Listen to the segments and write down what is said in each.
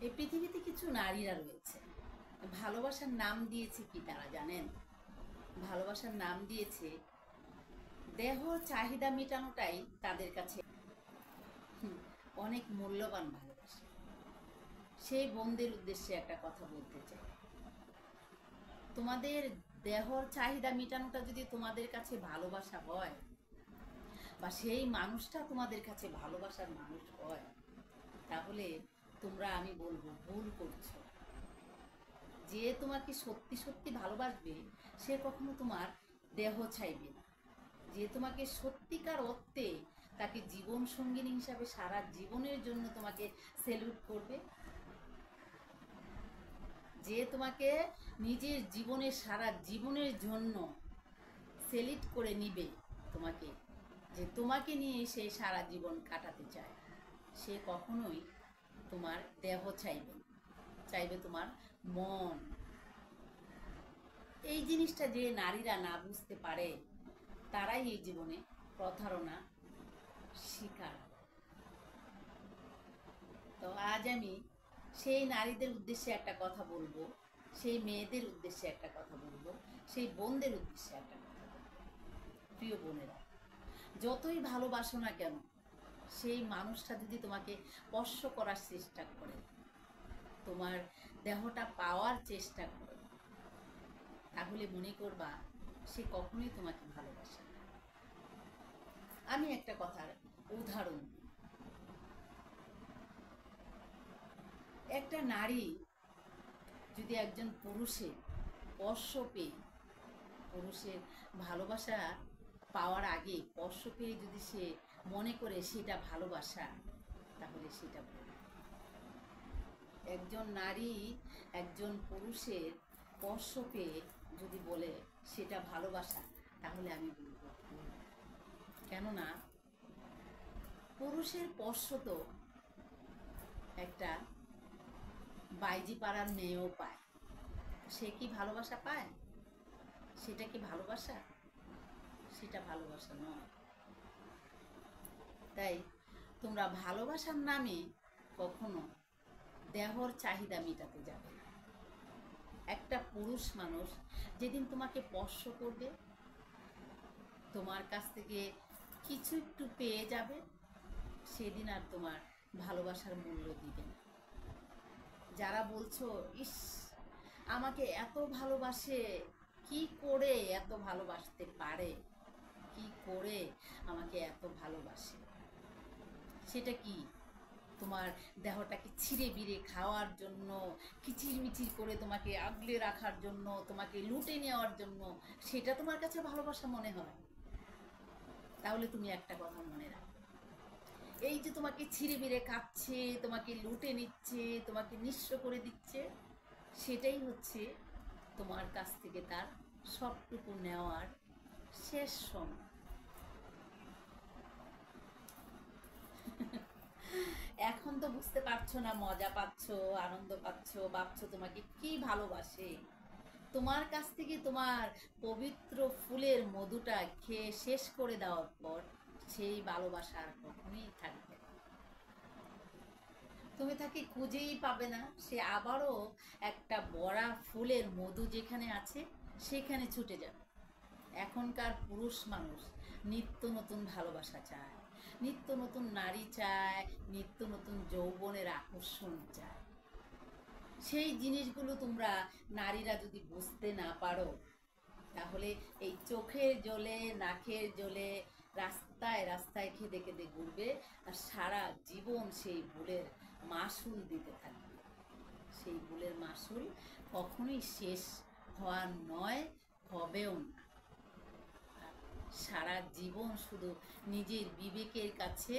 এই পৃথিবীতে কিছু নারীরা রয়েছে, ভালোবাসার নাম দিয়েছে কি তারা জানেন? ভালোবাসার নাম দিয়েছে দেহ চাহিদা মেটানোটাই তাদের কাছে অনেক মূল্যবান ভালোবাসা। সেই বোনদের উদ্দেশ্যে একটা কথা বলতে চাই। তোমাদের দেহর চাহিদা মেটানোটা যদি তোমাদের কাছে ভালোবাসা হয়, বা সেই মানুষটা তোমাদের কাছে ভালোবাসার মানুষ হয়, তাহলে তোমরা, আমি বলবো, ভুল করছো। যে তোমাকে সত্যি সত্যি ভালোবাসবে সে কখনো তোমার দেহ চাইবে না। যে তোমাকে সত্যিকার অর্থে তাকে জীবন সঙ্গিনী হিসাবে সারা জীবনের জন্য তোমাকে সেলুট করবে, যে তোমাকে নিজের জীবনের সারা জীবনের জন্য সেলিট করে নিবে তোমাকে, যে তোমাকে নিয়ে সে সারা জীবন কাটাতে চায়, সে কখনোই তোমার দেহ চাইবে না, চাইবে তোমার মন। এই জিনিসটা যে নারীরা না বুঝতে পারে, তারাই এই জীবনে প্রতারণা শিকার। তো আজ আমি সেই নারীদের উদ্দেশ্যে একটা কথা বলবো, সেই মেয়েদের উদ্দেশ্যে একটা কথা বলবো, সেই বোনদের উদ্দেশ্যে একটা কথা বলবো। প্রিয় বোনেরা, যতই ভালোবাসো না কেন, সেই মানুষটা যদি তোমাকে স্পর্শ করার চেষ্টা করে, তোমার দেহটা পাওয়ার চেষ্টা করে, তাহলে মনে করবা সে কখনোই তোমাকে ভালোবাসে না। আমি একটা কথার উদাহরণ দিই। একটা নারী যদি একজন পুরুষের স্পর্শ পেয়ে, পুরুষের ভালোবাসা পাওয়ার আগে স্পর্শ পেয়ে যদি সে মনে করে সেটা ভালোবাসা, তাহলে সেটা ভুল। একজন নারী একজন পুরুষের স্পর্শ পেয়ে যদি বলে সেটা ভালোবাসা, তাহলে আমি বলবো ভুল। কেননা পুরুষের স্পর্শ তো একটা বাইজি পাড়ার মেয়েও পায়, সে কি ভালোবাসা পায়? সেটা কি ভালোবাসা? সেটা ভালোবাসা নয়। তাই তোমরা ভালোবাসার নামে কখনো দেহর চাহিদা মেটাতে যাবে না। একটা পুরুষ মানুষ যেদিন তোমাকে স্পর্শ করবে, তোমার কাছ থেকে কিছু একটু পেয়ে যাবে, সেদিন আর তোমার ভালোবাসার মূল্য দিবে না। যারা বলছো ইস আমাকে এত ভালোবাসে, কি করে এত ভালোবাসতে পারে, কি করে আমাকে এত ভালোবাসে, সেটা কি তোমার দেহটাকে ছিঁড়ে বিড়ে খাওয়ার জন্য, কিচিরমিচির করে তোমাকে আগলে রাখার জন্য, তোমাকে লুটে নেওয়ার জন্য, সেটা তোমার কাছে ভালোবাসা মনে হয়? তাহলে তুমি একটা কথা মনে রাখো, এই যে তোমাকে ছিঁড়ে বিড়ে খাচ্ছে, তোমাকে লুটে নিচ্ছে, তোমাকে নিঃস্ব করে দিচ্ছে, সেটাই হচ্ছে তোমার কাছ থেকে তার সবটুকু নেওয়ার শেষ সময়। এখন তো বুঝতে পারছো না, মজা পাচ্ছ, আনন্দ পাচ্ছ, ভাবছো তোমাকে কি ভালোবাসে। তোমার কাছ থেকে তোমার পবিত্র ফুলের মধুটা খেয়ে শেষ করে দেওয়ার পর সেই ভালোবাসা আর কখনোই থাকবে না। তুমি তাকে খুঁজেই পাবে না, সে আবারও একটা বড়া ফুলের মধু যেখানে আছে সেখানে ছুটে যাবে। এখনকার পুরুষ মানুষ নিত্য নতুন ভালোবাসা চায়, নিত্য নতুন নারী চায়, নিত্য নতুন যৌবনের আকর্ষণ চায়। সেই জিনিসগুলো তোমরা নারীরা যদি বুঝতে না পারো, তাহলে এই চোখের জলে নাকের জলে রাস্তায় রাস্তায় খেদে খেদে ঘুরবে, আর সারা জীবন সেই ভুলের মাসুল দিতে থাকবে। সেই ভুলের মাসুল কখনোই শেষ হওয়ার নয়, হবেও না। সারা জীবন শুধু নিজের বিবেকের কাছে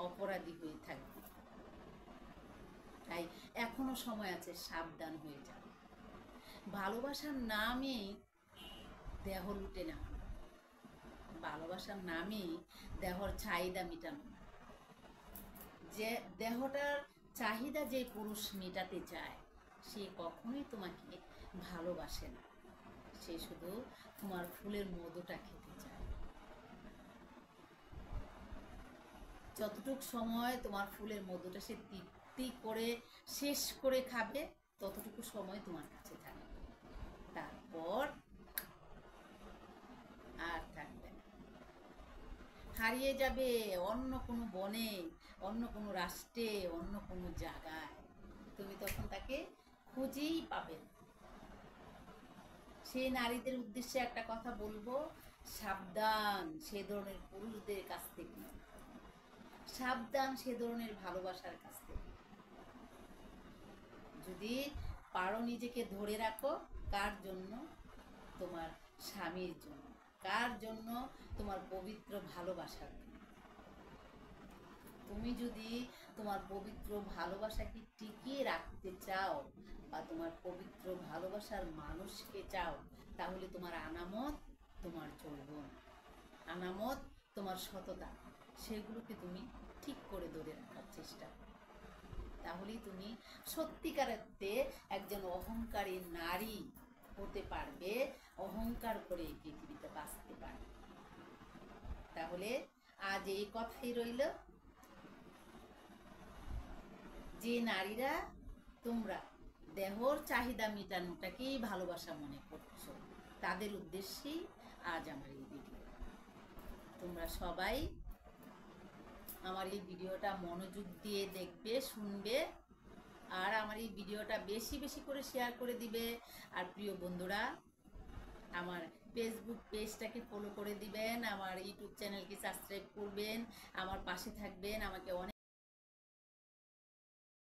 অপরাধী হয়ে থাকবে। তাই এখনো সময় আছে, সাবধান হয়ে যাবে। ভালোবাসার নামেই দেহ লুটে নেওয়া, ভালোবাসার নামেই দেহর চাহিদা মেটানো। যে দেহটার চাহিদা যে পুরুষ মেটাতে চায়, সে কখনোই তোমাকে ভালোবাসে না, সে শুধু তোমার ফুলের মধুটা খেতে চায়। যতটুক সময় তোমার ফুলের মধুটা সে ভর্তি করে শেষ করে খাবে, ততটুকু সময় তোমার কাছে থাকবে, তারপর আর থাকবে না। হারিয়ে যাবে অন্য কোনো বনে, অন্য কোনো রাষ্ট্রে, অন্য কোনো জায়গায়। তুমি তখন তাকে খুঁজেই পাবে না। সেই নারীদের উদ্দেশ্যে একটা কথা বলবো, সাবধান সে ধরনের পুরুষদের কাছ থেকে, সাবধান সে ধরনের ভালোবাসার কাছ থেকে। যদি পারো নিজেকে ধরে রাখো, কার জন্য? তোমার স্বামীর জন্য। কার জন্য? তোমার পবিত্র ভালোবাসার জন্য। তুমি যদি তোমার পবিত্র ভালোবাসাকে টিকিয়ে রাখতে চাও বা তোমার পবিত্র ভালোবাসার মানুষকে চাও, তাহলে তোমার আনামত, তোমার যৌবন, আনামত তোমার সততা, সেগুলোকে তুমি ঠিক করে ধরে রাখার চেষ্টা করো। তাহলেই তুমি সত্যিকারার্থে একজন অহংকারী নারী হতে পারবে, অহংকার করে এই পৃথিবীতে বাঁচতে পারবে। তাহলে আজ এই কথাই রইল, যে নারীরা তোমরা দেহর চাহিদা মেটানোটাকেই ভালোবাসা মনে করছো, তাদের উদ্দেশ্যেই আজ আমার এই ভিডিও। তোমরা সবাই আমার এই ভিডিওটা মনোযোগ দিয়ে দেখবে, শুনবে, আর আমার এই ভিডিওটা বেশি বেশি করে শেয়ার করে দিবে। আর প্রিয় বন্ধুরা, আমার ফেসবুক পেজটাকে ফলো করে দিবেন, আমার ইউটিউব চ্যানেলকে সাবস্ক্রাইব করবেন, আমার পাশে থাকবেন, আমাকে অনেক